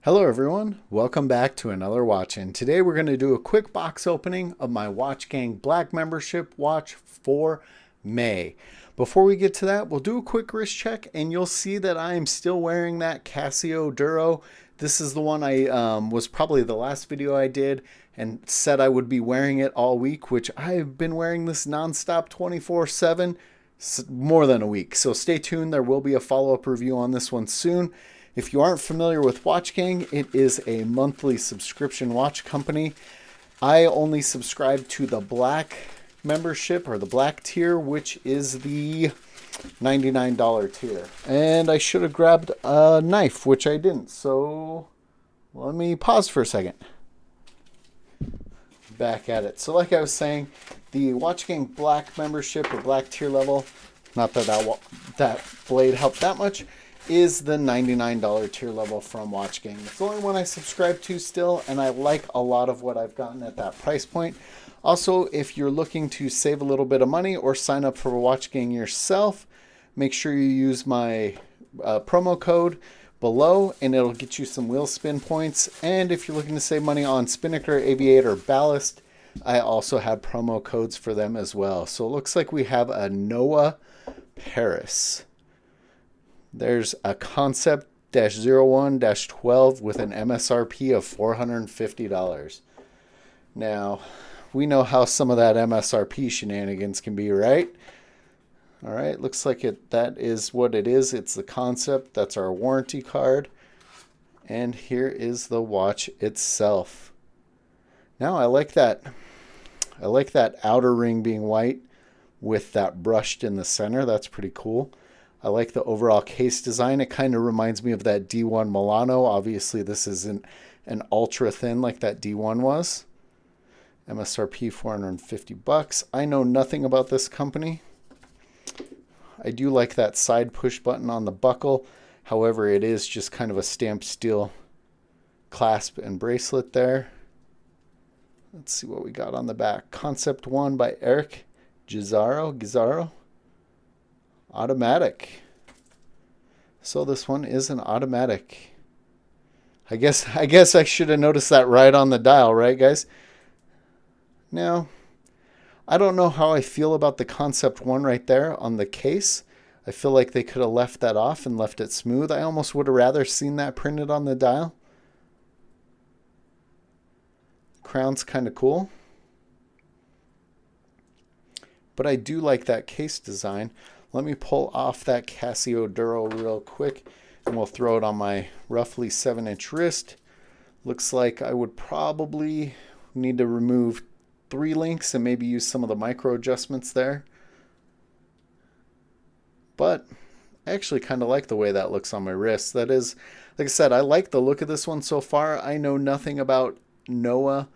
Hello everyone, welcome back to another Watchin. Today we're going to do a quick box opening of my Watchgang Black membership watch for May. Before we get to that, we'll do a quick wrist check and you'll see that I am still wearing that Casio Duro. This is the one I was probably the last video I did and said I would be wearing it all week, which I've been wearing this nonstop 24/7, more than a week. So stay tuned, there will be a follow-up review on this one soon. If you aren't familiar with watchgang, it is a monthly subscription watch company. I only subscribe to the black membership or the black tier, which is the $99 tier. And I should have grabbed a knife, which I didn't. So let me pause for a second. Back at it. So like I was saying, the watchgang black membership or black tier level, not that that blade helped that much, is the $99 tier level from watchgang. It's the only one I subscribe to still, and I like a lot of what I've gotten at that price point. Also, if you're looking to save a little bit of money or sign up for watchgang yourself, make sure you use my promo code below and it'll get you some wheel spin points. And if you're looking to save money on Spinnaker, Aviator, Ballast, I also have promo codes for them as well. So it looks like we have a Noah Paris. There's a Concept -01-12 with an MSRP of $450. Now, we know how some of that MSRP shenanigans can be, right? All right, looks like that is what it is. It's the Concept. That's our warranty card. And here is the watch itself. Now, I like that. I like that outer ring being white with that brushed in the center. That's pretty cool. I like the overall case design. It kind of reminds me of that D1 Milano. Obviously, this isn't an ultra thin like that D1 was. MSRP $450. I know nothing about this company. I do like that side push button on the buckle. However, it is just kind of a stamped steel clasp and bracelet there. Let's see what we got on the back. Concept 1 by Eric Gizaro. Automatic. So this one is an automatic. I guess I should have noticed that right on the dial, right guys? Now, I don't know how I feel about the Concept 1 right there on the case. I feel like they could have left that off and left it smooth. I almost would have rather seen that printed on the dial. Crown's kind of cool. But I do like that case design. Let me pull off that Casio Duro real quick and we'll throw it on my roughly 7-inch wrist. Looks like I would probably need to remove 3 links and maybe use some of the micro adjustments there. But I actually kind of like the way that looks on my wrist. That is, like I said, I like the look of this one so far. I know nothing about Noah,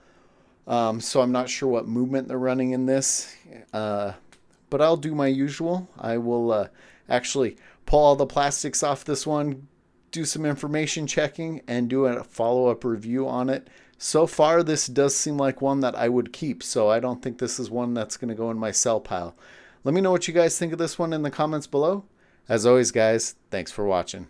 so I'm not sure what movement they're running in this. But I'll do my usual. I will actually pull all the plastics off this one, do some information checking, and do a follow-up review on it. So far, this does seem like one that I would keep, so I don't think this is one that's going to go in my sell pile. Let me know what you guys think of this one in the comments below. As always, guys, thanks for watching.